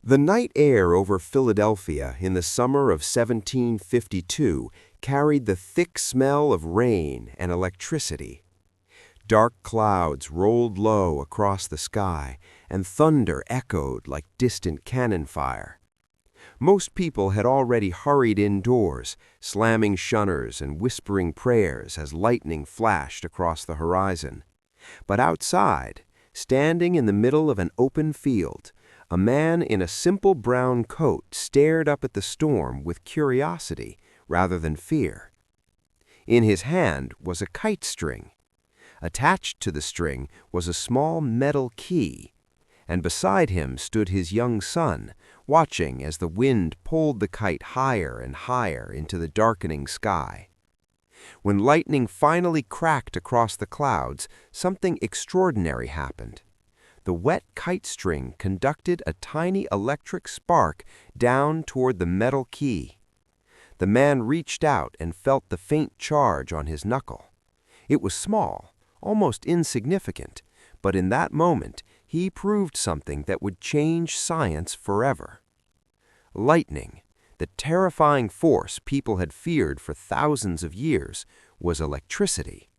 The night air over Philadelphia in the summer of 1752 carried the thick smell of rain and electricity. Dark clouds rolled low across the sky, and thunder echoed like distant cannon fire. Most people had already hurried indoors, slamming shutters and whispering prayers as lightning flashed across the horizon. But outside, standing in the middle of an open field, a man in a simple brown coat stared up at the storm with curiosity rather than fear. In his hand was a kite string. Attached to the string was a small metal key, and beside him stood his young son, watching as the wind pulled the kite higher and higher into the darkening sky. When lightning finally cracked across the clouds, something extraordinary happened. The wet kite string conducted a tiny electric spark down toward the metal key. The man reached out and felt the faint charge on his knuckle. It was small, almost insignificant, but in that moment he proved something that would change science forever. Lightning, the terrifying force people had feared for thousands of years, was electricity.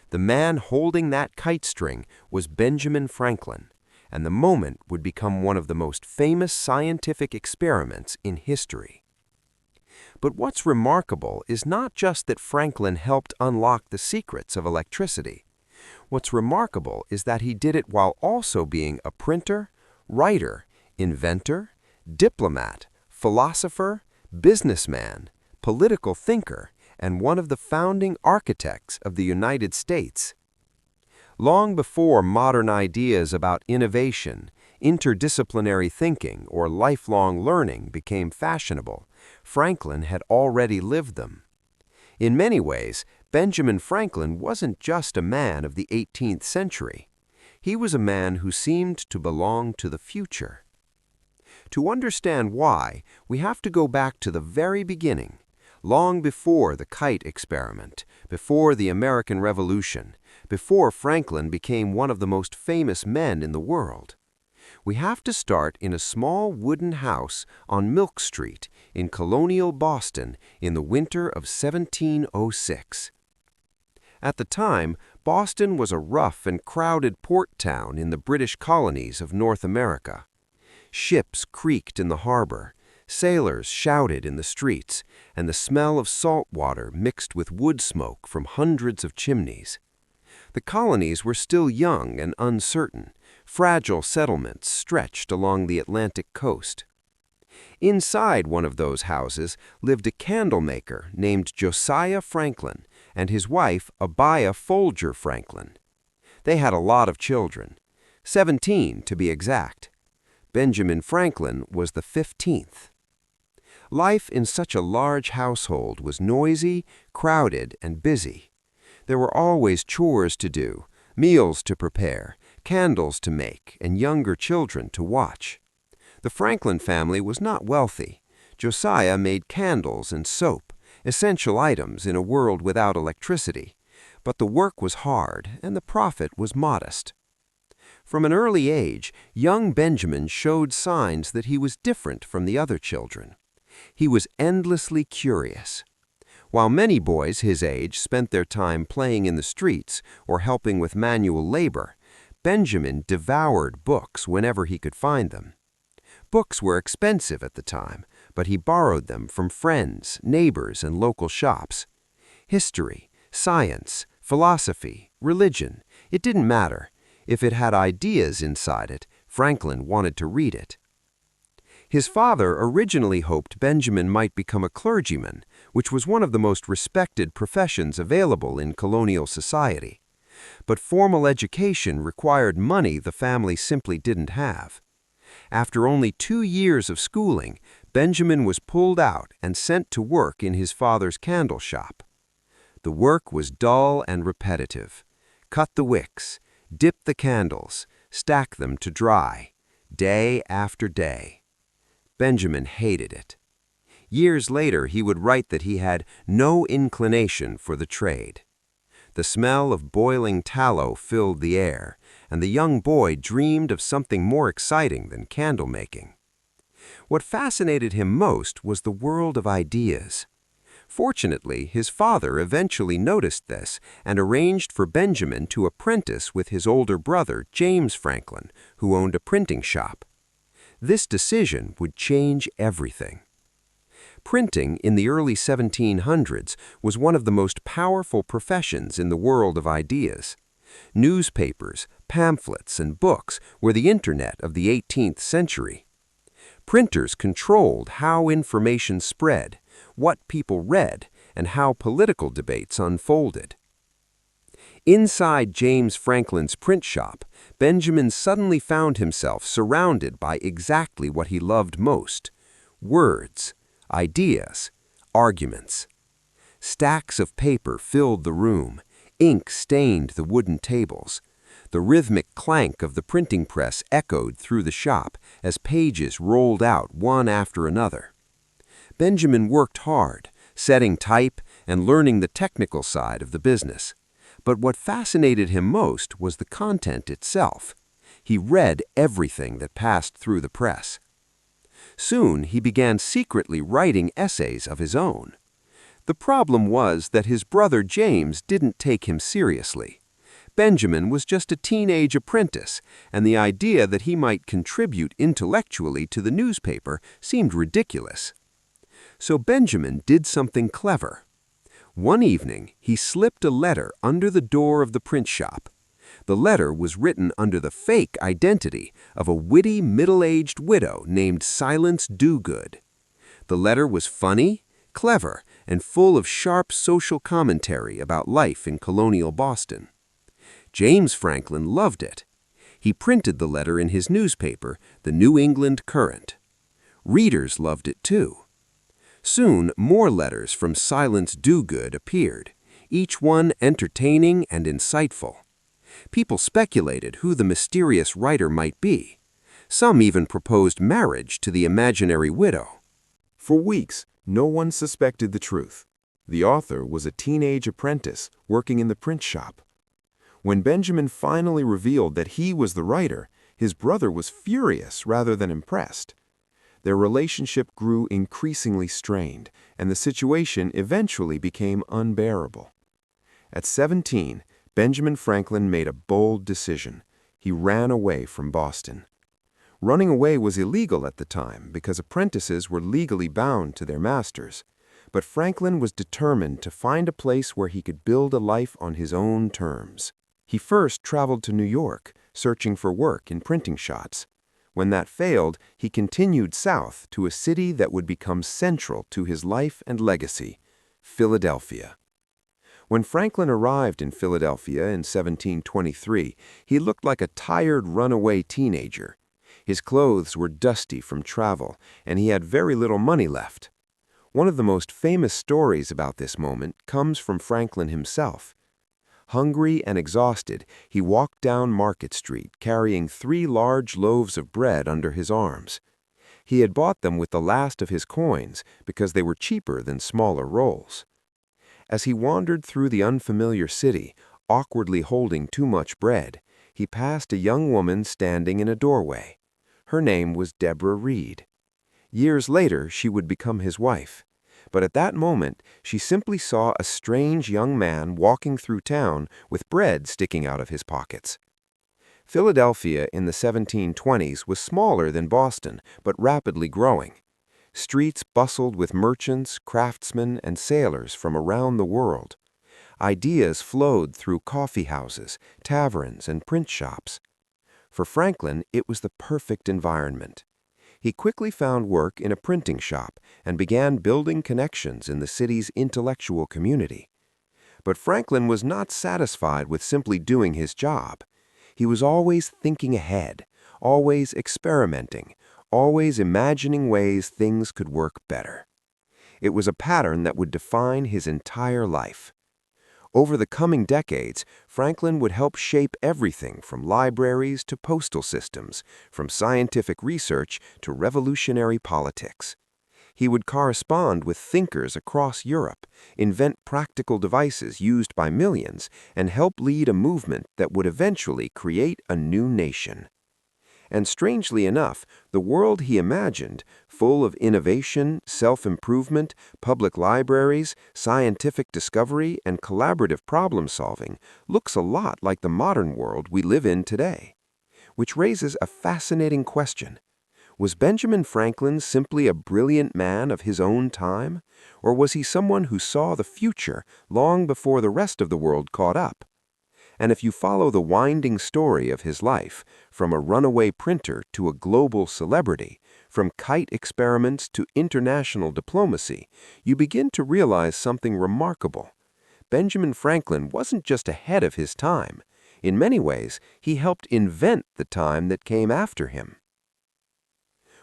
The man holding that kite string was Benjamin Franklin, and the moment would become one of the most famous scientific experiments in history. But what's remarkable is not just that Franklin helped unlock the secrets of electricity. What's remarkable is that he did it while also being a printer, writer, inventor, diplomat, philosopher, businessman, political thinker, and one of the founding architects of the United States. Long before modern ideas about innovation, interdisciplinary thinking, or lifelong learning became fashionable, Franklin had already lived them. In many ways, Benjamin Franklin wasn't just a man of the 18th century. He was a man who seemed to belong to the future. To understand why, we have to go back to the very beginning. Long before the kite experiment, before the American Revolution, before Franklin became one of the most famous men in the world. We have to start in a small wooden house on Milk Street in colonial Boston in the winter of 1706. At the time, Boston was a rough and crowded port town in the British colonies of North America. Ships creaked in the harbor. Sailors shouted in the streets, and the smell of salt water mixed with wood smoke from hundreds of chimneys. The colonies were still young and uncertain, fragile settlements stretched along the Atlantic coast. Inside one of those houses lived a candle maker named Josiah Franklin and his wife Abiah Folger Franklin. They had a lot of children, 17 to be exact. Benjamin Franklin was the 15th. Life in such a large household was noisy, crowded, and busy. There were always chores to do, meals to prepare, candles to make, and younger children to watch. The Franklin family was not wealthy. Josiah made candles and soap, essential items in a world without electricity. But the work was hard, and the profit was modest. From an early age, young Benjamin showed signs that he was different from the other children. He was endlessly curious. While many boys his age spent their time playing in the streets or helping with manual labor, Benjamin devoured books whenever he could find them. Books were expensive at the time, but he borrowed them from friends, neighbors, and local shops. History, science, philosophy, religion, it didn't matter. If it had ideas inside it, Franklin wanted to read it. His father originally hoped Benjamin might become a clergyman, which was one of the most respected professions available in colonial society. But formal education required money the family simply didn't have. After only 2 years of schooling, Benjamin was pulled out and sent to work in his father's candle shop. The work was dull and repetitive. Cut the wicks, dip the candles, stack them to dry, day after day. Benjamin hated it. Years later, he would write that he had no inclination for the trade. The smell of boiling tallow filled the air, and the young boy dreamed of something more exciting than candle making. What fascinated him most was the world of ideas. Fortunately, his father eventually noticed this and arranged for Benjamin to apprentice with his older brother, James Franklin, who owned a printing shop. This decision would change everything. Printing in the early 1700s was one of the most powerful professions in the world of ideas. Newspapers, pamphlets, and books were the internet of the 18th century. Printers controlled how information spread, what people read, and how political debates unfolded. Inside James Franklin's print shop, Benjamin suddenly found himself surrounded by exactly what he loved most: words, ideas, arguments. Stacks of paper filled the room, ink stained the wooden tables. The rhythmic clank of the printing press echoed through the shop as pages rolled out one after another. Benjamin worked hard, setting type and learning the technical side of the business. But what fascinated him most was the content itself. He read everything that passed through the press. Soon he began secretly writing essays of his own. The problem was that his brother James didn't take him seriously. Benjamin was just a teenage apprentice, and the idea that he might contribute intellectually to the newspaper seemed ridiculous. So Benjamin did something clever. One evening, he slipped a letter under the door of the print shop. The letter was written under the fake identity of a witty middle-aged widow named Silence Dogood. The letter was funny, clever, and full of sharp social commentary about life in colonial Boston. James Franklin loved it. He printed the letter in his newspaper, the New England Courant. Readers loved it too. Soon, more letters from Silence Dogood appeared, each one entertaining and insightful. People speculated who the mysterious writer might be. Some even proposed marriage to the imaginary widow. For weeks, no one suspected the truth. The author was a teenage apprentice working in the print shop. When Benjamin finally revealed that he was the writer, his brother was furious rather than impressed. Their relationship grew increasingly strained, and the situation eventually became unbearable. At 17, Benjamin Franklin made a bold decision. He ran away from Boston. Running away was illegal at the time because apprentices were legally bound to their masters. But Franklin was determined to find a place where he could build a life on his own terms. He first traveled to New York, searching for work in printing shops. When that failed, he continued south to a city that would become central to his life and legacy: Philadelphia. When Franklin arrived in Philadelphia in 1723, he looked like a tired runaway teenager. His clothes were dusty from travel, and he had very little money left. One of the most famous stories about this moment comes from Franklin himself. Hungry and exhausted, he walked down Market Street carrying 3 large loaves of bread under his arms. He had bought them with the last of his coins because they were cheaper than smaller rolls. As he wandered through the unfamiliar city, awkwardly holding too much bread, he passed a young woman standing in a doorway. Her name was Deborah Reed. Years later, she would become his wife. But at that moment, she simply saw a strange young man walking through town with bread sticking out of his pockets. Philadelphia in the 1720s was smaller than Boston, but rapidly growing. Streets bustled with merchants, craftsmen, and sailors from around the world. Ideas flowed through coffee houses, taverns, and print shops. For Franklin, it was the perfect environment. He quickly found work in a printing shop and began building connections in the city's intellectual community. But Franklin was not satisfied with simply doing his job. He was always thinking ahead, always experimenting, always imagining ways things could work better. It was a pattern that would define his entire life. Over the coming decades, Franklin would help shape everything from libraries to postal systems, from scientific research to revolutionary politics. He would correspond with thinkers across Europe, invent practical devices used by millions, and help lead a movement that would eventually create a new nation. And strangely enough, the world he imagined, full of innovation, self-improvement, public libraries, scientific discovery, and collaborative problem-solving, looks a lot like the modern world we live in today. Which raises a fascinating question. Was Benjamin Franklin simply a brilliant man of his own time? Or was he someone who saw the future long before the rest of the world caught up? And if you follow the winding story of his life, from a runaway printer to a global celebrity, from Kite experiments to international diplomacy, you begin to realize something remarkable. Benjamin Franklin wasn't just ahead of his time. In many ways, he helped invent the time that came after him.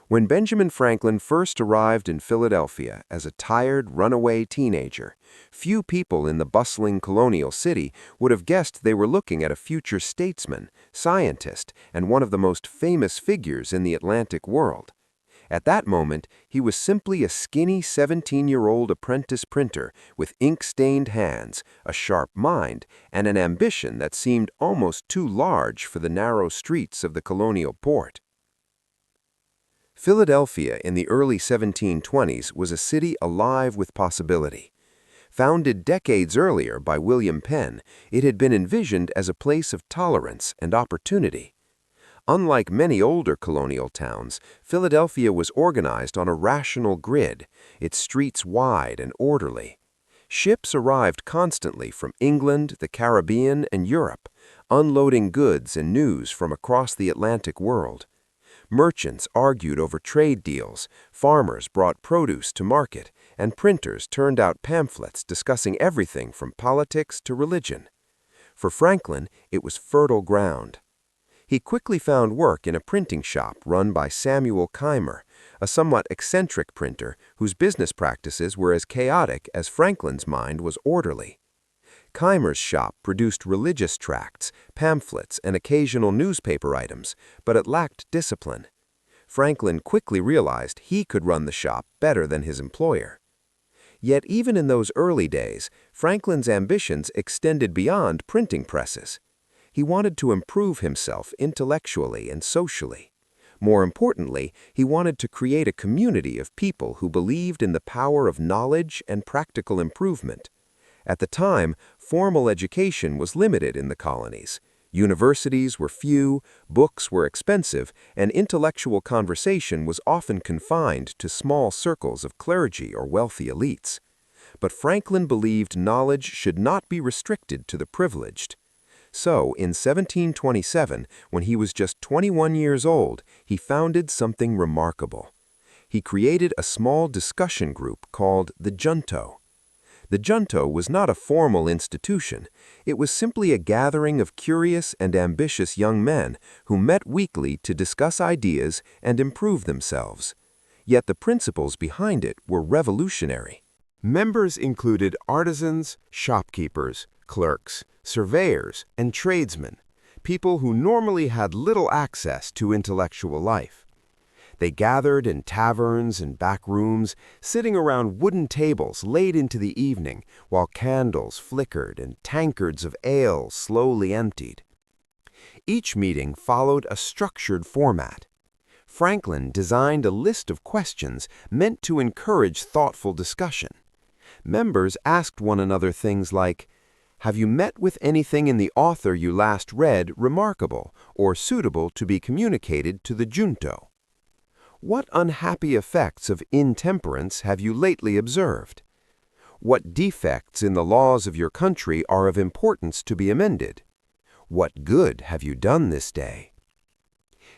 When Benjamin Franklin first arrived in Philadelphia as a tired, runaway teenager, few people in the bustling colonial city would have guessed they were looking at a future statesman, scientist, and one of the most famous figures in the Atlantic world. At that moment, he was simply a skinny 17-year-old apprentice printer with ink-stained hands, a sharp mind, and an ambition that seemed almost too large for the narrow streets of the colonial port. Philadelphia in the early 1720s was a city alive with possibility. Founded decades earlier by William Penn, it had been envisioned as a place of tolerance and opportunity. Unlike many older colonial towns, Philadelphia was organized on a rational grid, its streets wide and orderly. Ships arrived constantly from England, the Caribbean, and Europe, unloading goods and news from across the Atlantic world. Merchants argued over trade deals, farmers brought produce to market, and printers turned out pamphlets discussing everything from politics to religion. For Franklin, it was fertile ground. He quickly found work in a printing shop run by Samuel Keimer, a somewhat eccentric printer whose business practices were as chaotic as Franklin's mind was orderly. Keimer's shop produced religious tracts, pamphlets, and occasional newspaper items, but it lacked discipline. Franklin quickly realized he could run the shop better than his employer. Yet even in those early days, Franklin's ambitions extended beyond printing presses. He wanted to improve himself intellectually and socially. More importantly, he wanted to create a community of people who believed in the power of knowledge and practical improvement. At the time, formal education was limited in the colonies. Universities were few, books were expensive, and intellectual conversation was often confined to small circles of clergy or wealthy elites. But Franklin believed knowledge should not be restricted to the privileged. So, in 1727, when he was just 21 years old, he founded something remarkable. He created a small discussion group called the Junto. The Junto was not a formal institution. It was simply a gathering of curious and ambitious young men who met weekly to discuss ideas and improve themselves. Yet the principles behind it were revolutionary. Members included artisans, shopkeepers, clerks, surveyors, and tradesmen, people who normally had little access to intellectual life. They gathered in taverns and back rooms, sitting around wooden tables late into the evening while candles flickered and tankards of ale slowly emptied. Each meeting followed a structured format. Franklin designed a list of questions meant to encourage thoughtful discussion. Members asked one another things like, "Have you met with anything in the author you last read remarkable or suitable to be communicated to the Junto? What unhappy effects of intemperance have you lately observed? What defects in the laws of your country are of importance to be amended? What good have you done this day?"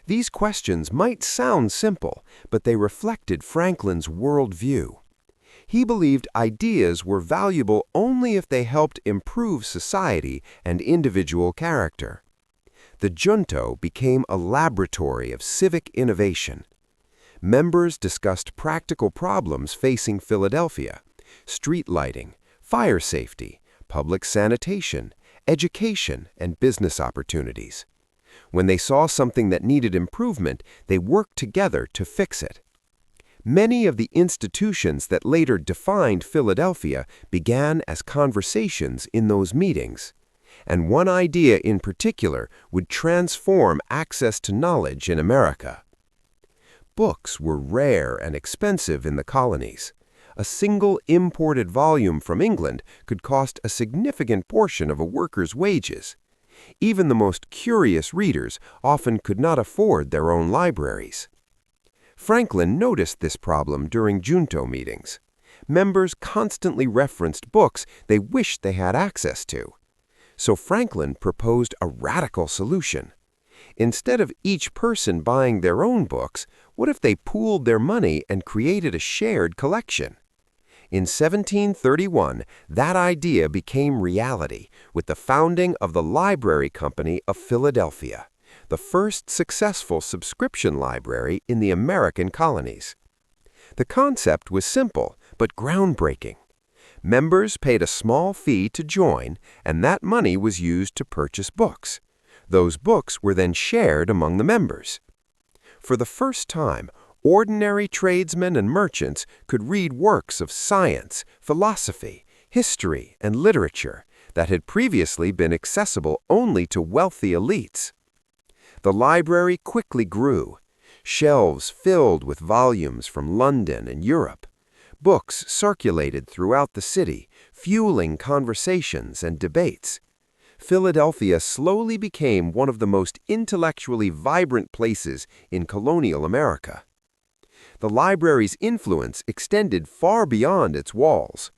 These questions might sound simple, but they reflected Franklin's worldview. He believed ideas were valuable only if they helped improve society and individual character. The Junto became a laboratory of civic innovation. Members discussed practical problems facing Philadelphia: street lighting, fire safety, public sanitation, education, and business opportunities. When they saw something that needed improvement, they worked together to fix it. Many of the institutions that later defined Philadelphia began as conversations in those meetings. And one idea in particular would transform access to knowledge in America. Books were rare and expensive in the colonies. A single imported volume from England could cost a significant portion of a worker's wages. Even the most curious readers often could not afford their own libraries. Franklin noticed this problem during junto meetings. Members constantly referenced books they wished they had access to. So Franklin proposed a radical solution. Instead of each person buying their own books, what if they pooled their money and created a shared collection? In 1731, that idea became reality with the founding of the Library Company of Philadelphia, the first successful subscription library in the American colonies. The concept was simple but groundbreaking. Members paid a small fee to join, and that money was used to purchase books. Those books were then shared among the members. For the first time, ordinary tradesmen and merchants could read works of science, philosophy, history, and literature that had previously been accessible only to wealthy elites. The library quickly grew. Shelves filled with volumes from London and Europe. Books circulated throughout the city, fueling conversations and debates. Philadelphia slowly became one of the most intellectually vibrant places in colonial America. The library's influence extended far beyond its walls.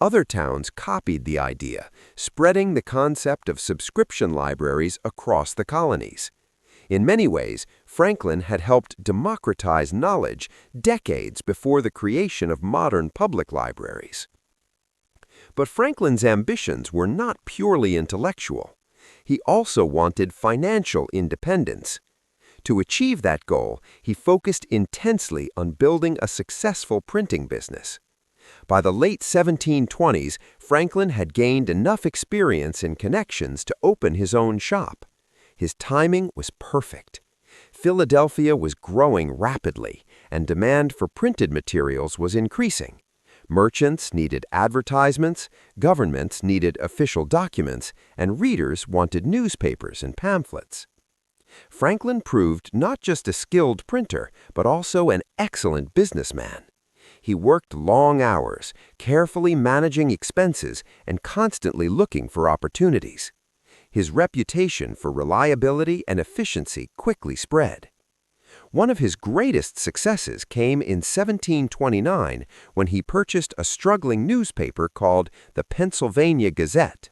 Other towns copied the idea, spreading the concept of subscription libraries across the colonies. In many ways, Franklin had helped democratize knowledge decades before the creation of modern public libraries. But Franklin's ambitions were not purely intellectual. He also wanted financial independence. To achieve that goal, he focused intensely on building a successful printing business. By the late 1720s, Franklin had gained enough experience and connections to open his own shop. His timing was perfect. Philadelphia was growing rapidly, and demand for printed materials was increasing. Merchants needed advertisements, governments needed official documents, and readers wanted newspapers and pamphlets. Franklin proved not just a skilled printer, but also an excellent businessman. He worked long hours, carefully managing expenses and constantly looking for opportunities. His reputation for reliability and efficiency quickly spread. One of his greatest successes came in 1729 when he purchased a struggling newspaper called the Pennsylvania Gazette.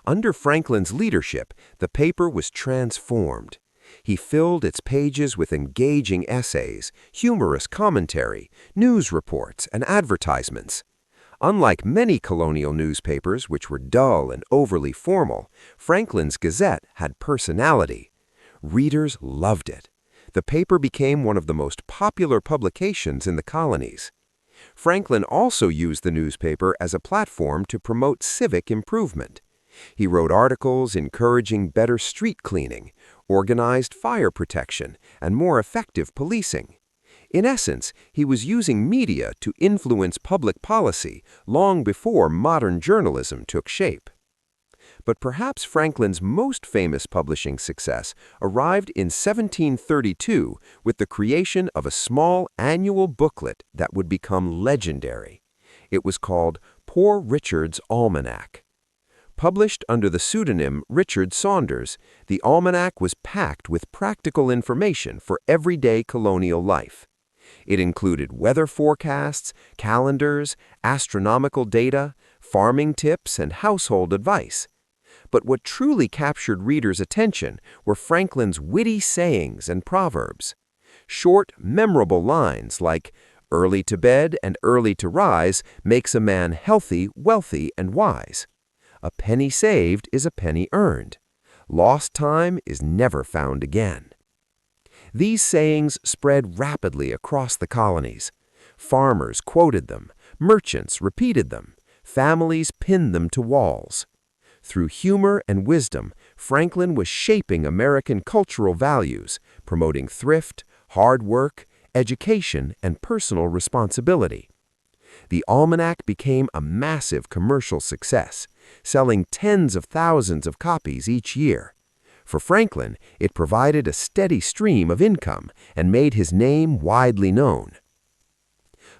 Under Franklin's leadership, the paper was transformed. He filled its pages with engaging essays, humorous commentary, news reports, and advertisements. Unlike many colonial newspapers, which were dull and overly formal, Franklin's Gazette had personality. Readers loved it. The paper became one of the most popular publications in the colonies. Franklin also used the newspaper as a platform to promote civic improvement. He wrote articles encouraging better street cleaning, organized fire protection, and more effective policing. In essence, he was using media to influence public policy long before modern journalism took shape. But perhaps Franklin's most famous publishing success arrived in 1732 with the creation of a small annual booklet that would become legendary. It was called Poor Richard's Almanac. Published under the pseudonym Richard Saunders, the almanac was packed with practical information for everyday colonial life. It included weather forecasts, calendars, astronomical data, farming tips, and household advice. But what truly captured readers' attention were Franklin's witty sayings and proverbs. Short, memorable lines like, "Early to bed and early to rise makes a man healthy, wealthy, and wise. A penny saved is a penny earned. Lost time is never found again." These sayings spread rapidly across the colonies. Farmers quoted them, merchants repeated them, families pinned them to walls. Through humor and wisdom, Franklin was shaping American cultural values, promoting thrift, hard work, education, and personal responsibility. The almanac became a massive commercial success, selling tens of thousands of copies each year. For Franklin, it provided a steady stream of income and made his name widely known.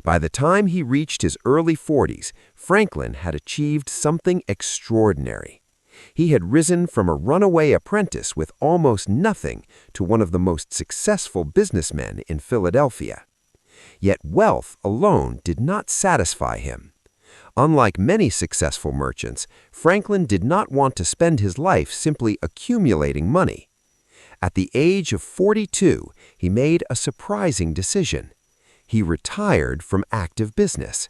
By the time he reached his early 40s, Franklin had achieved something extraordinary. He had risen from a runaway apprentice with almost nothing to one of the most successful businessmen in Philadelphia. Yet wealth alone did not satisfy him. Unlike many successful merchants, Franklin did not want to spend his life simply accumulating money. At the age of 42, he made a surprising decision. He retired from active business.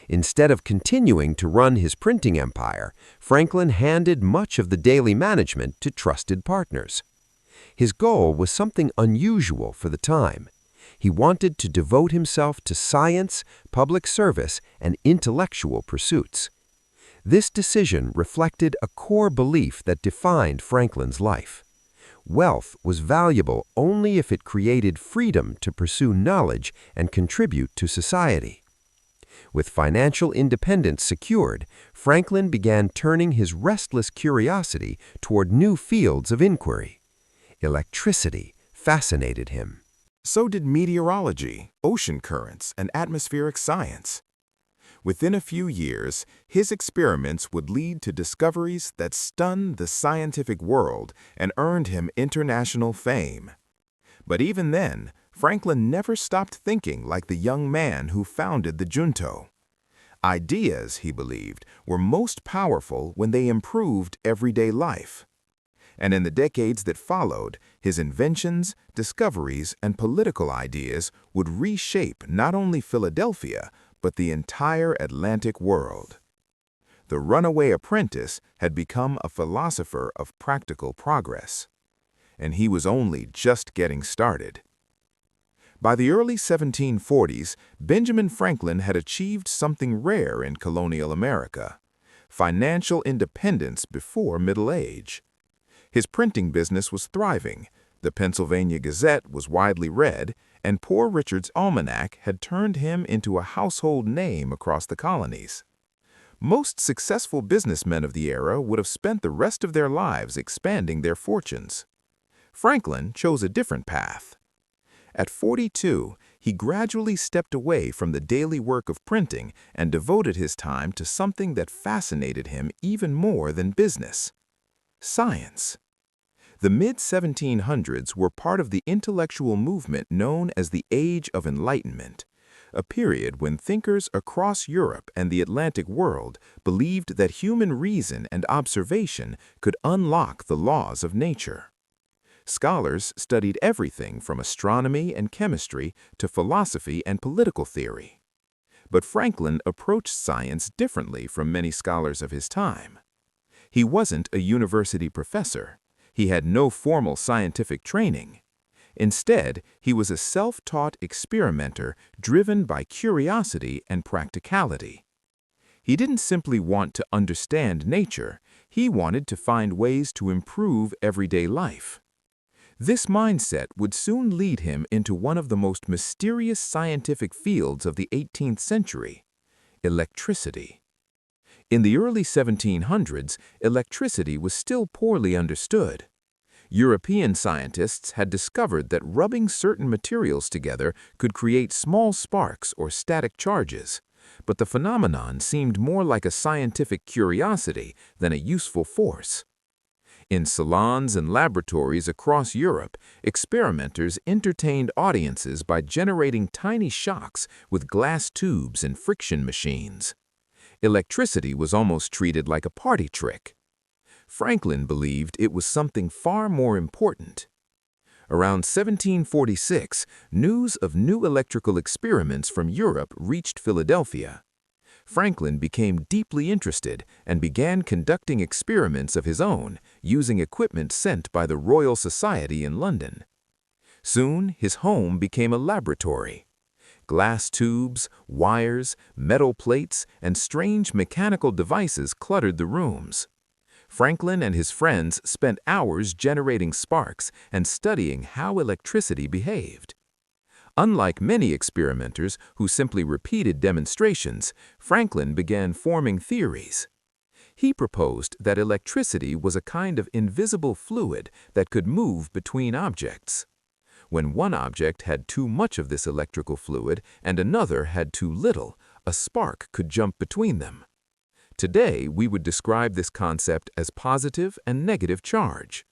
Instead of continuing to run his printing empire, Franklin handed much of the daily management to trusted partners. His goal was something unusual for the time. He wanted to devote himself to science, public service, and intellectual pursuits. This decision reflected a core belief that defined Franklin's life. Wealth was valuable only if it created freedom to pursue knowledge and contribute to society. With financial independence secured, Franklin began turning his restless curiosity toward new fields of inquiry. Electricity fascinated him. So did meteorology, ocean currents, and atmospheric science. Within a few years, his experiments would lead to discoveries that stunned the scientific world and earned him international fame. But even then, Franklin never stopped thinking like the young man who founded the junto. Ideas, he believed, were most powerful when they improved everyday life. And in the decades that followed, his inventions, discoveries, and political ideas would reshape not only Philadelphia, but the entire Atlantic world. The runaway apprentice had become a philosopher of practical progress. And he was only just getting started. By the early 1740s, Benjamin Franklin had achieved something rare in colonial America: financial independence before middle age. His printing business was thriving, the Pennsylvania Gazette was widely read, and Poor Richard's Almanac had turned him into a household name across the colonies. Most successful businessmen of the era would have spent the rest of their lives expanding their fortunes. Franklin chose a different path. At 42, he gradually stepped away from the daily work of printing and devoted his time to something that fascinated him even more than business: science. The mid-1700s were part of the intellectual movement known as the Age of Enlightenment, a period when thinkers across Europe and the Atlantic world believed that human reason and observation could unlock the laws of nature. Scholars studied everything from astronomy and chemistry to philosophy and political theory. But Franklin approached science differently from many scholars of his time. He wasn't a university professor. He had no formal scientific training. Instead, he was a self-taught experimenter driven by curiosity and practicality. He didn't simply want to understand nature, he wanted to find ways to improve everyday life. This mindset would soon lead him into one of the most mysterious scientific fields of the 18th century: electricity. In the early 1700s, electricity was still poorly understood. European scientists had discovered that rubbing certain materials together could create small sparks or static charges, but the phenomenon seemed more like a scientific curiosity than a useful force. In salons and laboratories across Europe, experimenters entertained audiences by generating tiny shocks with glass tubes and friction machines. Electricity was almost treated like a party trick. Franklin believed it was something far more important. Around 1746, news of new electrical experiments from Europe reached Philadelphia. Franklin became deeply interested and began conducting experiments of his own using equipment sent by the Royal Society in London. Soon, his home became a laboratory. Glass tubes, wires, metal plates, and strange mechanical devices cluttered the rooms. Franklin and his friends spent hours generating sparks and studying how electricity behaved. Unlike many experimenters who simply repeated demonstrations, Franklin began forming theories. He proposed that electricity was a kind of invisible fluid that could move between objects. When one object had too much of this electrical fluid and another had too little, a spark could jump between them. Today, we would describe this concept as positive and negative charge.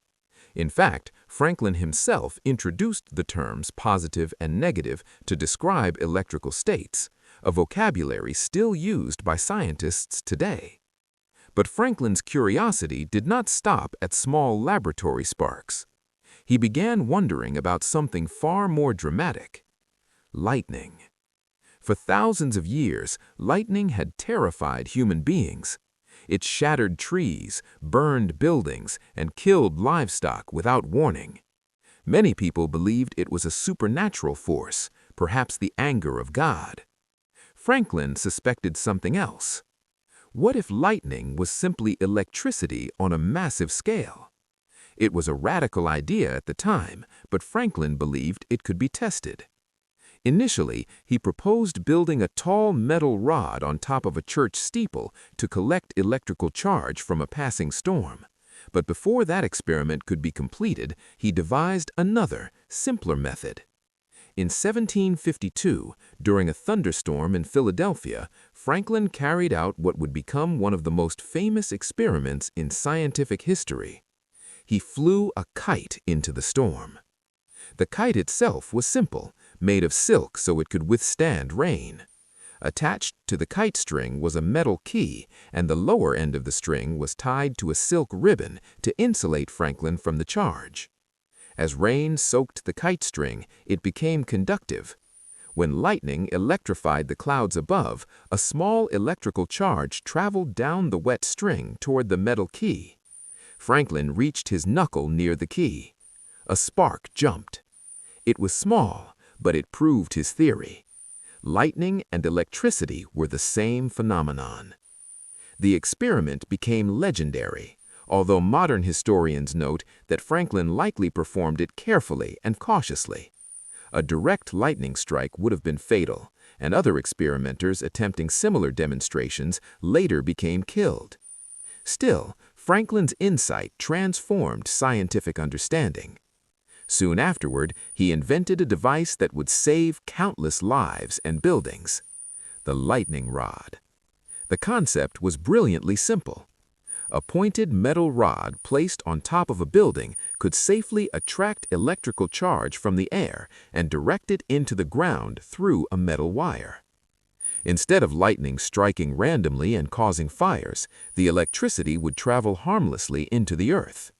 In fact, Franklin himself introduced the terms positive and negative to describe electrical states, a vocabulary still used by scientists today. But Franklin's curiosity did not stop at small laboratory sparks. He began wondering about something far more dramatic: lightning. For thousands of years, lightning had terrified human beings. It shattered trees, burned buildings, and killed livestock without warning. Many people believed it was a supernatural force, perhaps the anger of God. Franklin suspected something else. What if lightning was simply electricity on a massive scale? It was a radical idea at the time, but Franklin believed it could be tested. Initially, he proposed building a tall metal rod on top of a church steeple to collect electrical charge from a passing storm. But before that experiment could be completed, he devised another, simpler method. In 1752, during a thunderstorm in Philadelphia, Franklin carried out what would become one of the most famous experiments in scientific history. He flew a kite into the storm. The kite itself was simple, made of silk so it could withstand rain. Attached to the kite string was a metal key, and the lower end of the string was tied to a silk ribbon to insulate Franklin from the charge. As rain soaked the kite string, it became conductive. When lightning electrified the clouds above, a small electrical charge traveled down the wet string toward the metal key. Franklin reached his knuckle near the key. A spark jumped. It was small, but it proved his theory. Lightning and electricity were the same phenomenon. The experiment became legendary, although modern historians note that Franklin likely performed it carefully and cautiously. A direct lightning strike would have been fatal, and other experimenters attempting similar demonstrations later became killed. Still, Franklin's insight transformed scientific understanding. Soon afterward, he invented a device that would save countless lives and buildings: the lightning rod. The concept was brilliantly simple. A pointed metal rod placed on top of a building could safely attract electrical charge from the air and direct it into the ground through a metal wire. Instead of lightning striking randomly and causing fires, the electricity would travel harmlessly into the earth.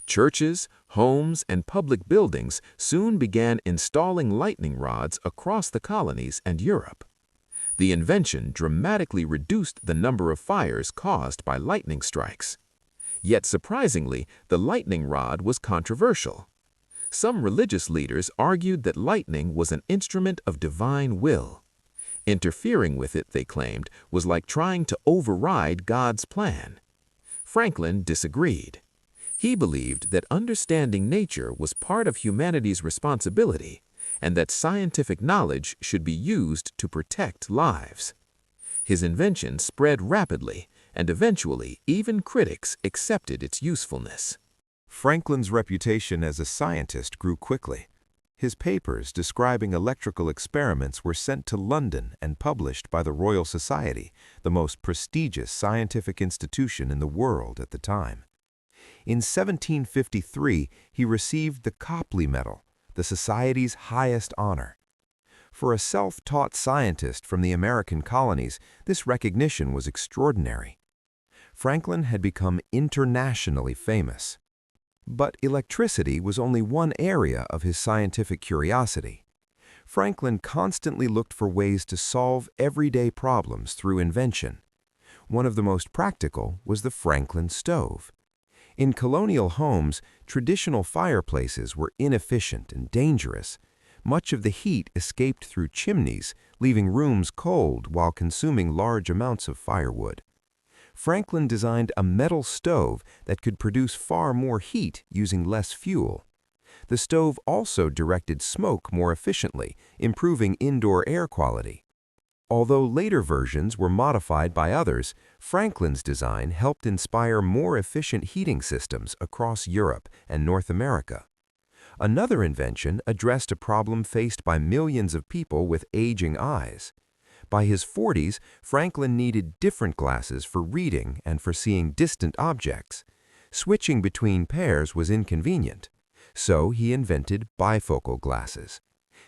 Churches, homes, and public buildings soon began installing lightning rods across the colonies and Europe. The invention dramatically reduced the number of fires caused by lightning strikes. Yet surprisingly, the lightning rod was controversial. Some religious leaders argued that lightning was an instrument of divine will. Interfering with it, they claimed, was like trying to override God's plan. Franklin disagreed. He believed that understanding nature was part of humanity's responsibility, and that scientific knowledge should be used to protect lives. His invention spread rapidly, and eventually even critics accepted its usefulness. Franklin's reputation as a scientist grew quickly. His papers describing electrical experiments were sent to London and published by the Royal Society, the most prestigious scientific institution in the world at the time. In 1753, he received the Copley Medal, the Society's highest honor. For a self-taught scientist from the American colonies, this recognition was extraordinary. Franklin had become internationally famous. But electricity was only one area of his scientific curiosity. Franklin constantly looked for ways to solve everyday problems through invention. One of the most practical was the Franklin stove. In colonial homes, traditional fireplaces were inefficient and dangerous. Much of the heat escaped through chimneys, leaving rooms cold while consuming large amounts of firewood. Franklin designed a metal stove that could produce far more heat using less fuel. The stove also directed smoke more efficiently, improving indoor air quality. Although later versions were modified by others, Franklin's design helped inspire more efficient heating systems across Europe and North America. Another invention addressed a problem faced by millions of people with aging eyes. By his 40s, Franklin needed different glasses for reading and for seeing distant objects. Switching between pairs was inconvenient, so he invented bifocal glasses.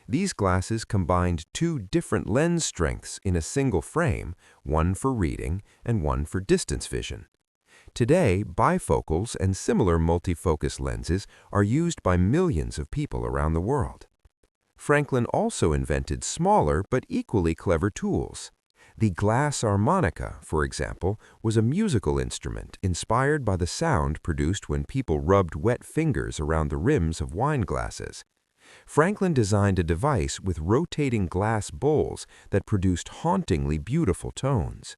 These glasses combined two different lens strengths in a single frame, one for reading and one for distance vision. Today, bifocals and similar multifocus lenses are used by millions of people around the world. Franklin also invented smaller but equally clever tools. The glass armonica, for example, was a musical instrument inspired by the sound produced when people rubbed wet fingers around the rims of wine glasses. Franklin designed a device with rotating glass bowls that produced hauntingly beautiful tones.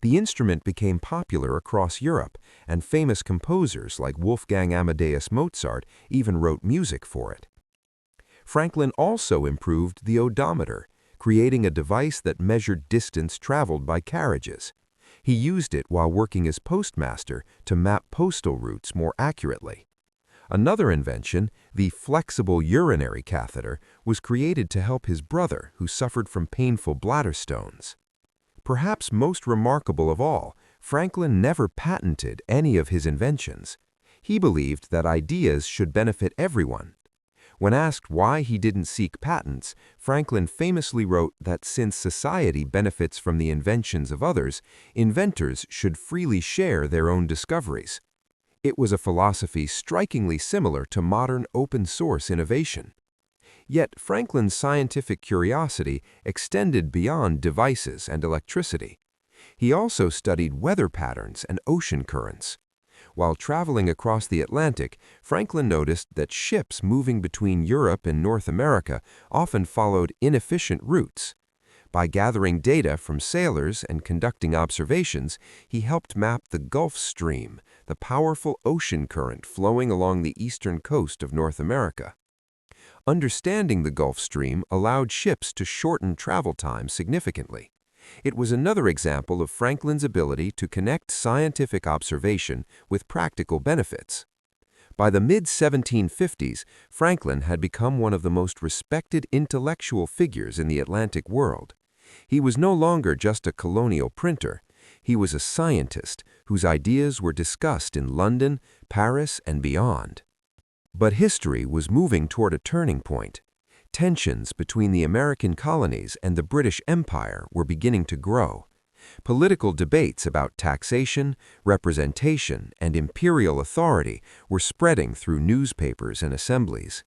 The instrument became popular across Europe, and famous composers like Wolfgang Amadeus Mozart even wrote music for it. Franklin also improved the odometer, creating a device that measured distance traveled by carriages. He used it while working as postmaster to map postal routes more accurately. Another invention, the flexible urinary catheter, was created to help his brother who suffered from painful bladder stones. Perhaps most remarkable of all, Franklin never patented any of his inventions. He believed that ideas should benefit everyone. When asked why he didn't seek patents, Franklin famously wrote that since society benefits from the inventions of others, inventors should freely share their own discoveries. It was a philosophy strikingly similar to modern open-source innovation. Yet Franklin's scientific curiosity extended beyond devices and electricity. He also studied weather patterns and ocean currents. While traveling across the Atlantic, Franklin noticed that ships moving between Europe and North America often followed inefficient routes. By gathering data from sailors and conducting observations, he helped map the Gulf Stream, the powerful ocean current flowing along the eastern coast of North America. Understanding the Gulf Stream allowed ships to shorten travel time significantly. It was another example of Franklin's ability to connect scientific observation with practical benefits. By the mid-1750s, Franklin had become one of the most respected intellectual figures in the Atlantic world. He was no longer just a colonial printer. He was a scientist whose ideas were discussed in London, Paris, and beyond. But history was moving toward a turning point. Tensions between the American colonies and the British Empire were beginning to grow. Political debates about taxation, representation, and imperial authority were spreading through newspapers and assemblies.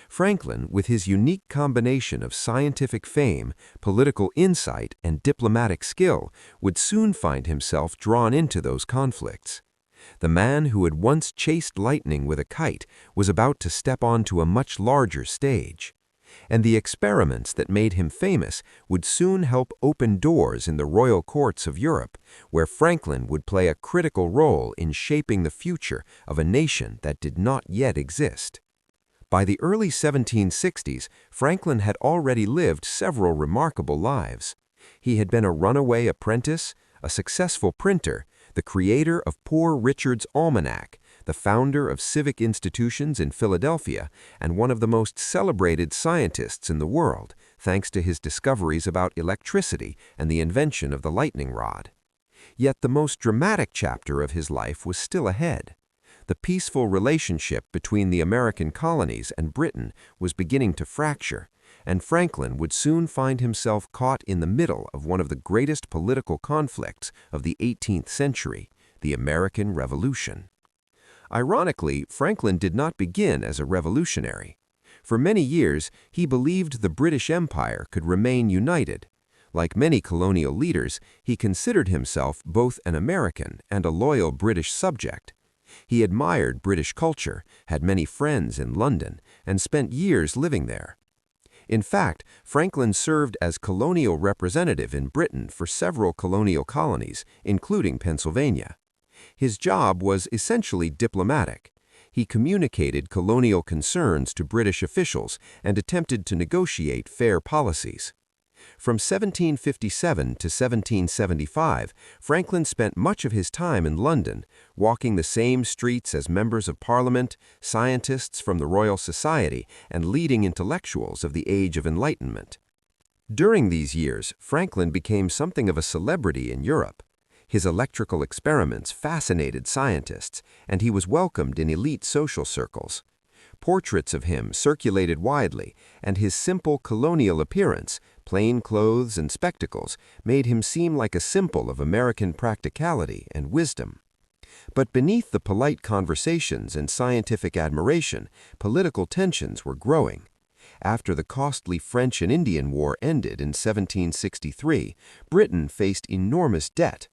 Franklin, with his unique combination of scientific fame, political insight, and diplomatic skill, would soon find himself drawn into those conflicts. The man who had once chased lightning with a kite was about to step onto a much larger stage. And the experiments that made him famous would soon help open doors in the royal courts of Europe, where Franklin would play a critical role in shaping the future of a nation that did not yet exist. By the early 1760s, Franklin had already lived several remarkable lives. He had been a runaway apprentice, a successful printer, the creator of Poor Richard's Almanac, the founder of civic institutions in Philadelphia, and one of the most celebrated scientists in the world, thanks to his discoveries about electricity and the invention of the lightning rod. Yet the most dramatic chapter of his life was still ahead. The peaceful relationship between the American colonies and Britain was beginning to fracture, and Franklin would soon find himself caught in the middle of one of the greatest political conflicts of the 18th century, the American Revolution. Ironically, Franklin did not begin as a revolutionary. For many years, he believed the British Empire could remain united. Like many colonial leaders, he considered himself both an American and a loyal British subject. He admired British culture, had many friends in London, and spent years living there. In fact, Franklin served as colonial representative in Britain for several colonial colonies, including Pennsylvania. His job was essentially diplomatic. He communicated colonial concerns to British officials and attempted to negotiate fair policies. From 1757 to 1775, Franklin spent much of his time in London, walking the same streets as members of Parliament, scientists from the Royal Society, and leading intellectuals of the Age of Enlightenment. During these years, Franklin became something of a celebrity in Europe. His electrical experiments fascinated scientists, and he was welcomed in elite social circles. Portraits of him circulated widely, and his simple colonial appearance, plain clothes and spectacles, made him seem like a symbol of American practicality and wisdom. But beneath the polite conversations and scientific admiration, political tensions were growing. After the costly French and Indian War ended in 1763, Britain faced enormous debt.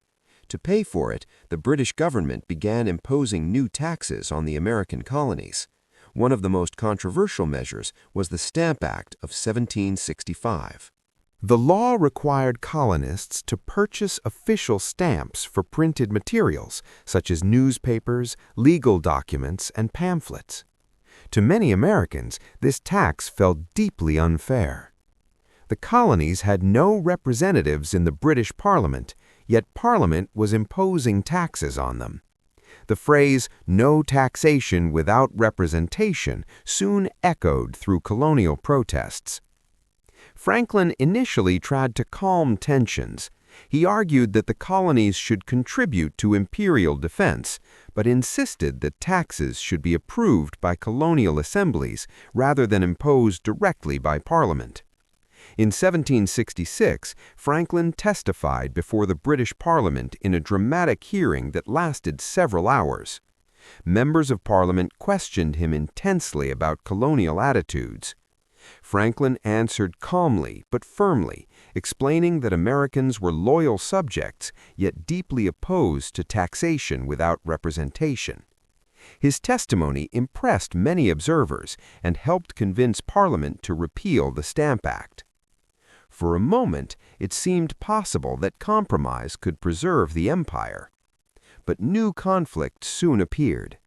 To pay for it, the British government began imposing new taxes on the American colonies. One of the most controversial measures was the Stamp Act of 1765. The law required colonists to purchase official stamps for printed materials, such as newspapers, legal documents, and pamphlets. To many Americans, this tax felt deeply unfair. The colonies had no representatives in the British Parliament, yet Parliament was imposing taxes on them. The phrase, "no taxation without representation," soon echoed through colonial protests. Franklin initially tried to calm tensions. He argued that the colonies should contribute to imperial defense, but insisted that taxes should be approved by colonial assemblies rather than imposed directly by Parliament. In 1766, Franklin testified before the British Parliament in a dramatic hearing that lasted several hours. Members of Parliament questioned him intensely about colonial attitudes. Franklin answered calmly but firmly, explaining that Americans were loyal subjects, yet deeply opposed to taxation without representation. His testimony impressed many observers and helped convince Parliament to repeal the Stamp Act. For a moment, it seemed possible that compromise could preserve the empire. But new conflict soon appeared.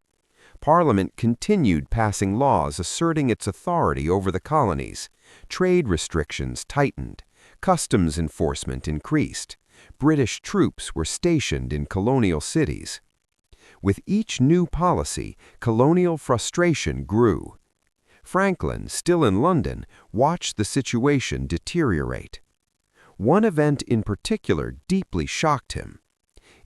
Parliament continued passing laws asserting its authority over the colonies. Trade restrictions tightened. Customs enforcement increased. British troops were stationed in colonial cities. With each new policy, colonial frustration grew. Franklin, still in London, watched the situation deteriorate. One event in particular deeply shocked him.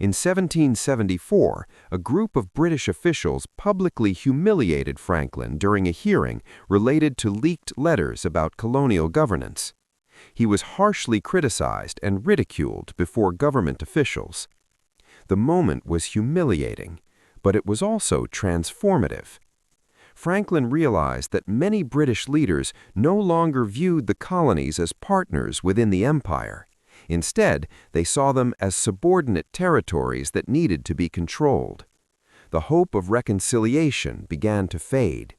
In 1774, a group of British officials publicly humiliated Franklin during a hearing related to leaked letters about colonial governance. He was harshly criticized and ridiculed before government officials. The moment was humiliating, but it was also transformative. Franklin realized that many British leaders no longer viewed the colonies as partners within the empire. Instead, they saw them as subordinate territories that needed to be controlled. The hope of reconciliation began to fade.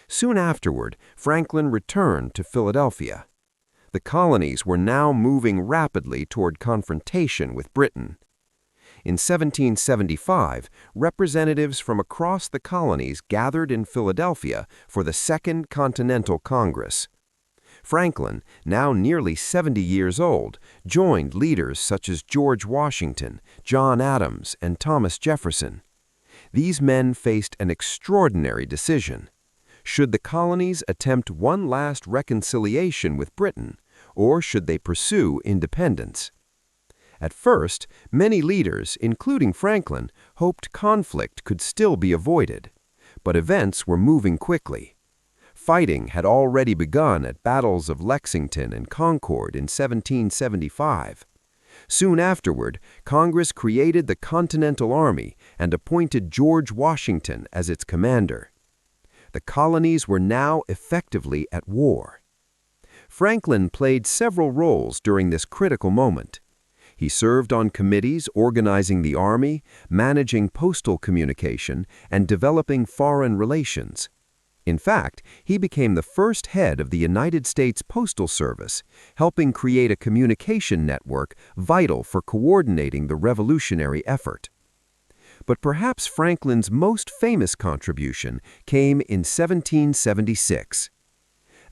Soon afterward, Franklin returned to Philadelphia. The colonies were now moving rapidly toward confrontation with Britain. In 1775, representatives from across the colonies gathered in Philadelphia for the Second Continental Congress. Franklin, now nearly 70 years old, joined leaders such as George Washington, John Adams, and Thomas Jefferson. These men faced an extraordinary decision. Should the colonies attempt one last reconciliation with Britain, or should they pursue independence? At first, many leaders, including Franklin, hoped conflict could still be avoided. But events were moving quickly. Fighting had already begun at battles of Lexington and Concord in 1775. Soon afterward, Congress created the Continental Army and appointed George Washington as its commander. The colonies were now effectively at war. Franklin played several roles during this critical moment. He served on committees organizing the army, managing postal communication, and developing foreign relations. In fact, he became the first head of the United States Postal Service, helping create a communication network vital for coordinating the revolutionary effort. But perhaps Franklin's most famous contribution came in 1776.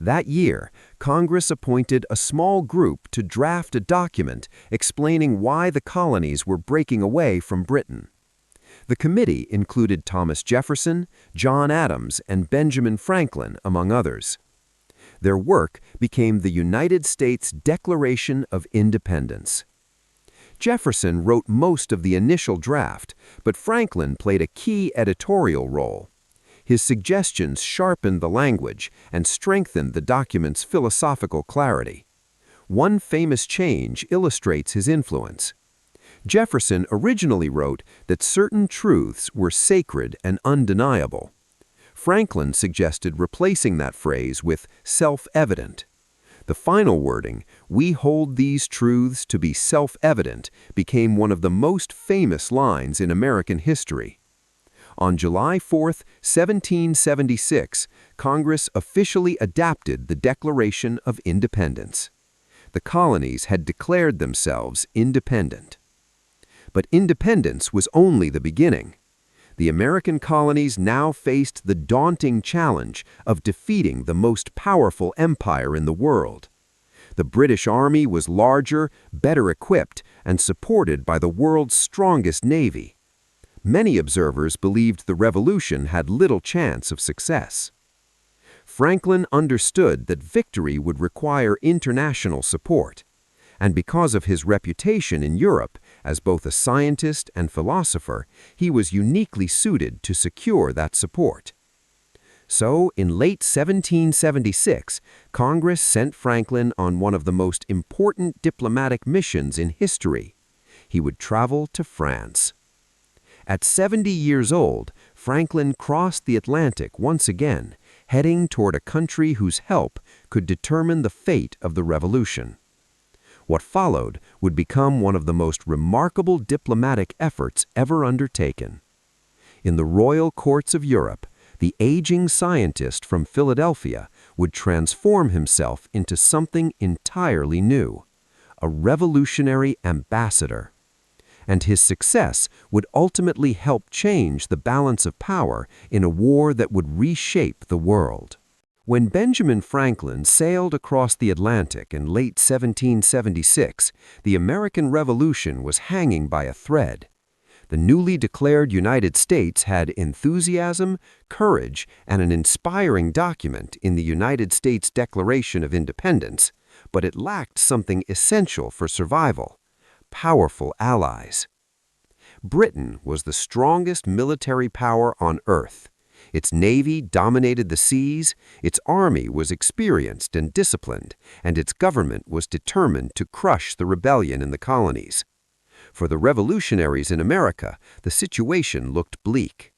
That year, Congress appointed a small group to draft a document explaining why the colonies were breaking away from Britain. The committee included Thomas Jefferson, John Adams, and Benjamin Franklin, among others. Their work became the United States Declaration of Independence. Jefferson wrote most of the initial draft, but Franklin played a key editorial role. His suggestions sharpened the language and strengthened the document's philosophical clarity. One famous change illustrates his influence. Jefferson originally wrote that certain truths were sacred and undeniable. Franklin suggested replacing that phrase with self-evident. The final wording, "We hold these truths to be self-evident," became one of the most famous lines in American history. On July 4, 1776, Congress officially adopted the Declaration of Independence. The colonies had declared themselves independent. But independence was only the beginning. The American colonies now faced the daunting challenge of defeating the most powerful empire in the world. The British Army was larger, better equipped, and supported by the world's strongest navy. Many observers believed the revolution had little chance of success. Franklin understood that victory would require international support, and because of his reputation in Europe as both a scientist and philosopher, he was uniquely suited to secure that support. So, in late 1776, Congress sent Franklin on one of the most important diplomatic missions in history. He would travel to France. At 70 years old, Franklin crossed the Atlantic once again, heading toward a country whose help could determine the fate of the revolution. What followed would become one of the most remarkable diplomatic efforts ever undertaken. In the royal courts of Europe, the aging scientist from Philadelphia would transform himself into something entirely new, a revolutionary ambassador. And his success would ultimately help change the balance of power in a war that would reshape the world. When Benjamin Franklin sailed across the Atlantic in late 1776, the American Revolution was hanging by a thread. The newly declared United States had enthusiasm, courage, and an inspiring document in the United States Declaration of Independence, but it lacked something essential for survival: powerful allies. Britain was the strongest military power on Earth. Its navy dominated the seas, its army was experienced and disciplined, and its government was determined to crush the rebellion in the colonies. For the revolutionaries in America, the situation looked bleak.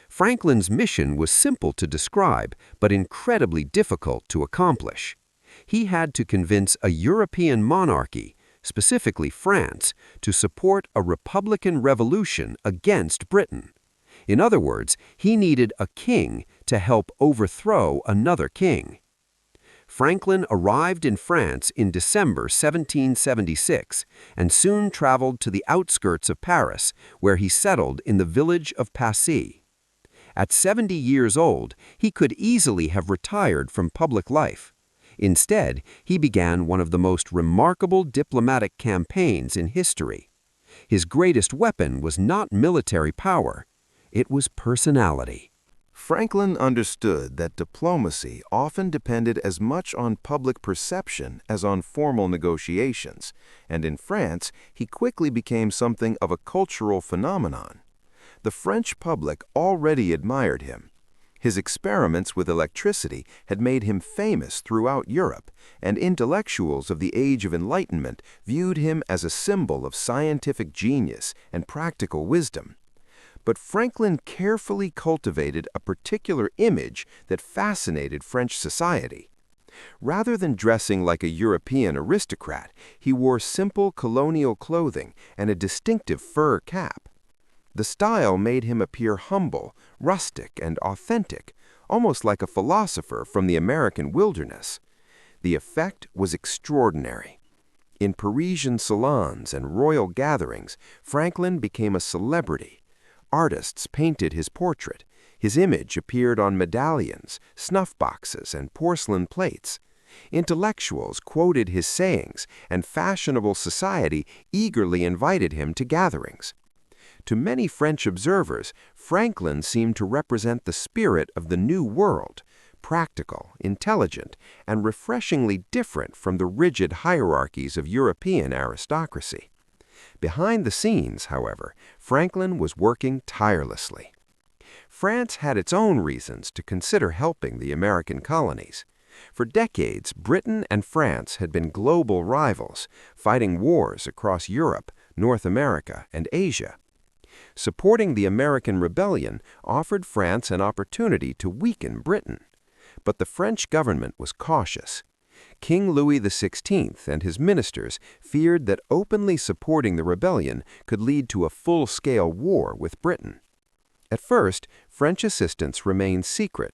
Franklin's mission was simple to describe, but incredibly difficult to accomplish. He had to convince a European monarchy, specifically France, to support a republican revolution against Britain. In other words, he needed a king to help overthrow another king. Franklin arrived in France in December 1776 and soon traveled to the outskirts of Paris, where he settled in the village of Passy. At 70 years old, he could easily have retired from public life. Instead, he began one of the most remarkable diplomatic campaigns in history. His greatest weapon was not military power. It was personality. Franklin understood that diplomacy often depended as much on public perception as on formal negotiations, and in France, he quickly became something of a cultural phenomenon. The French public already admired him. His experiments with electricity had made him famous throughout Europe, and intellectuals of the Age of Enlightenment viewed him as a symbol of scientific genius and practical wisdom. But Franklin carefully cultivated a particular image that fascinated French society. Rather than dressing like a European aristocrat, he wore simple colonial clothing and a distinctive fur cap. The style made him appear humble, rustic, and authentic, almost like a philosopher from the American wilderness. The effect was extraordinary. In Parisian salons and royal gatherings, Franklin became a celebrity. Artists painted his portrait. His image appeared on medallions, snuff boxes, and porcelain plates. Intellectuals quoted his sayings, and fashionable society eagerly invited him to gatherings. To many French observers, Franklin seemed to represent the spirit of the New World, practical, intelligent, and refreshingly different from the rigid hierarchies of European aristocracy. Behind the scenes, however, Franklin was working tirelessly. France had its own reasons to consider helping the American colonies. For decades, Britain and France had been global rivals, fighting wars across Europe, North America, and Asia. Supporting the American rebellion offered France an opportunity to weaken Britain. But the French government was cautious. King Louis XVI and his ministers feared that openly supporting the rebellion could lead to a full-scale war with Britain. At first, French assistance remained secret.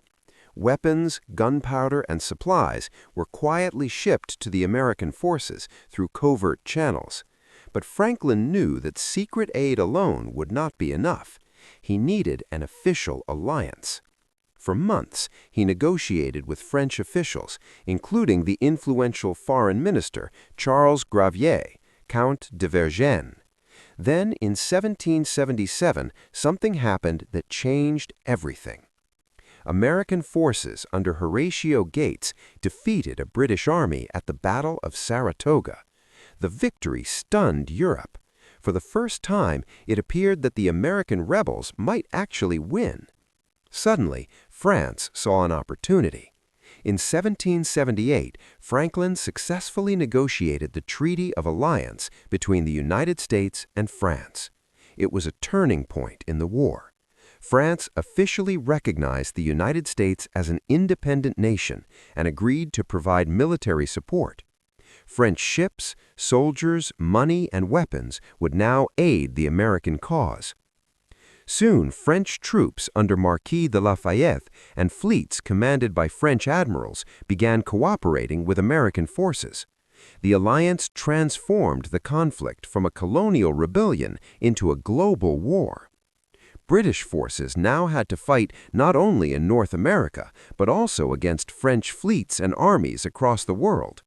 Weapons, gunpowder, and supplies were quietly shipped to the American forces through covert channels. But Franklin knew that secret aid alone would not be enough. He needed an official alliance. For months, he negotiated with French officials, including the influential foreign minister Charles Gravier, Count de Vergennes. Then, in 1777, something happened that changed everything. American forces under Horatio Gates defeated a British army at the Battle of Saratoga. The victory stunned Europe. For the first time, it appeared that the American rebels might actually win. Suddenly, France saw an opportunity. In 1778, Franklin successfully negotiated the Treaty of Alliance between the United States and France. It was a turning point in the war. France officially recognized the United States as an independent nation and agreed to provide military support. French ships, soldiers, money, and weapons would now aid the American cause. Soon, French troops under Marquis de Lafayette and fleets commanded by French admirals began cooperating with American forces. The alliance transformed the conflict from a colonial rebellion into a global war. British forces now had to fight not only in North America, but also against French fleets and armies across the world.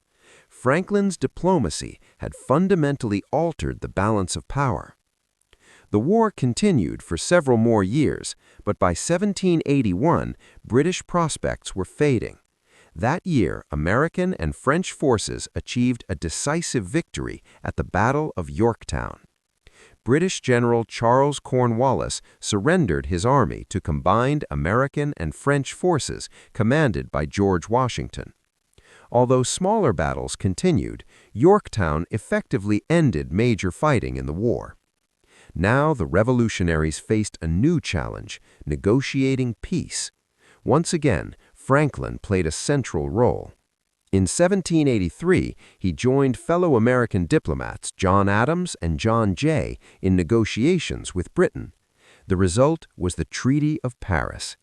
Franklin's diplomacy had fundamentally altered the balance of power. The war continued for several more years, but by 1781, British prospects were fading. That year, American and French forces achieved a decisive victory at the Battle of Yorktown. British General Charles Cornwallis surrendered his army to combined American and French forces commanded by George Washington. Although smaller battles continued, Yorktown effectively ended major fighting in the war. Now the revolutionaries faced a new challenge, negotiating peace. Once again, Franklin played a central role. In 1783, he joined fellow American diplomats John Adams and John Jay in negotiations with Britain. The result was the Treaty of Paris.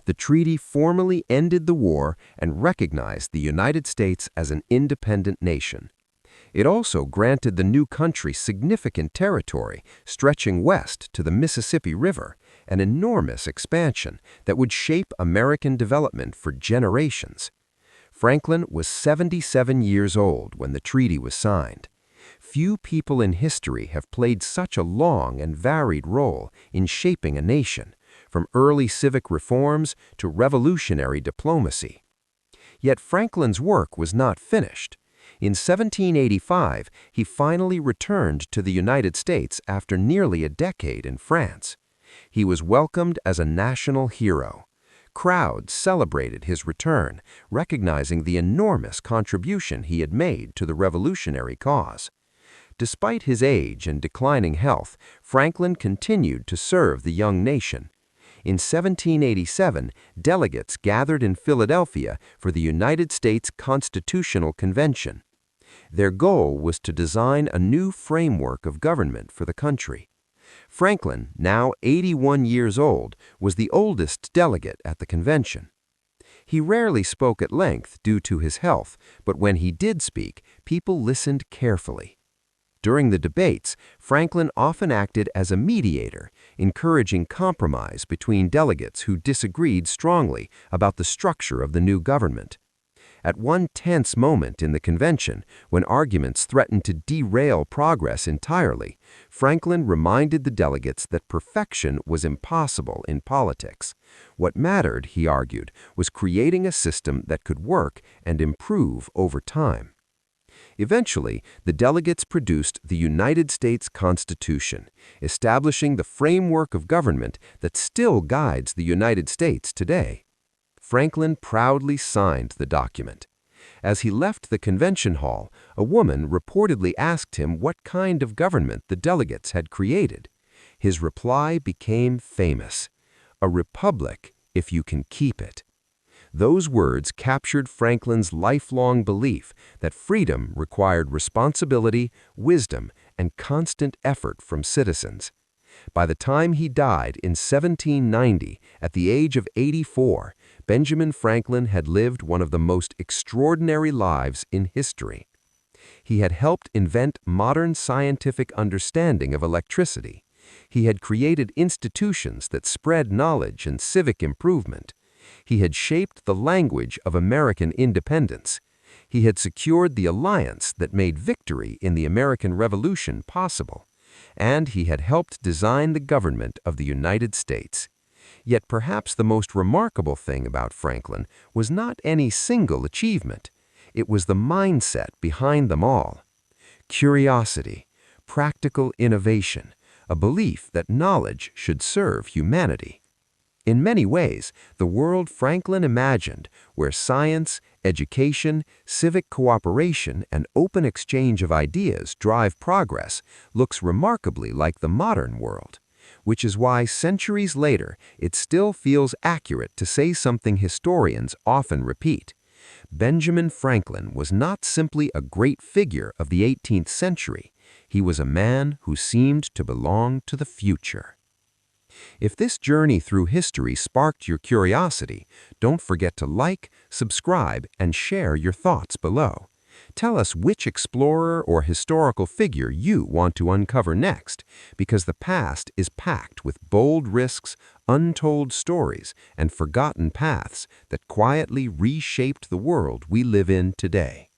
The treaty formally ended the war and recognized the United States as an independent nation. It also granted the new country significant territory, stretching west to the Mississippi River, an enormous expansion that would shape American development for generations. Franklin was 77 years old when the treaty was signed. Few people in history have played such a long and varied role in shaping a nation, from early civic reforms to revolutionary diplomacy. Yet Franklin's work was not finished. In 1785, he finally returned to the United States after nearly a decade in France. He was welcomed as a national hero. Crowds celebrated his return, recognizing the enormous contribution he had made to the revolutionary cause. Despite his age and declining health, Franklin continued to serve the young nation. In 1787, delegates gathered in Philadelphia for the United States Constitutional Convention. Their goal was to design a new framework of government for the country. Franklin, now 81 years old, was the oldest delegate at the convention. He rarely spoke at length due to his health, but when he did speak, people listened carefully. During the debates, Franklin often acted as a mediator, encouraging compromise between delegates who disagreed strongly about the structure of the new government. At one tense moment in the convention, when arguments threatened to derail progress entirely, Franklin reminded the delegates that perfection was impossible in politics. What mattered, he argued, was creating a system that could work and improve over time. Eventually, the delegates produced the United States Constitution, establishing the framework of government that still guides the United States today. Franklin proudly signed the document. As he left the convention hall, a woman reportedly asked him what kind of government the delegates had created. His reply became famous: "A republic, if you can keep it." Those words captured Franklin's lifelong belief that freedom required responsibility, wisdom, and constant effort from citizens. By the time he died in 1790, at the age of 84, Benjamin Franklin had lived one of the most extraordinary lives in history. He had helped invent modern scientific understanding of electricity. He had created institutions that spread knowledge and civic improvement. He had shaped the language of American independence. He had secured the alliance that made victory in the American Revolution possible. And he had helped design the government of the United States. Yet perhaps the most remarkable thing about Franklin was not any single achievement. It was the mindset behind them all. Curiosity, practical innovation, a belief that knowledge should serve humanity. In many ways, the world Franklin imagined, where science, education, civic cooperation, and open exchange of ideas drive progress, looks remarkably like the modern world, which is why centuries later it still feels accurate to say something historians often repeat. Benjamin Franklin was not simply a great figure of the 18th century. He was a man who seemed to belong to the future. If this journey through history sparked your curiosity, don't forget to like, subscribe, and share your thoughts below. Tell us which explorer or historical figure you want to uncover next, because the past is packed with bold risks, untold stories, and forgotten paths that quietly reshaped the world we live in today.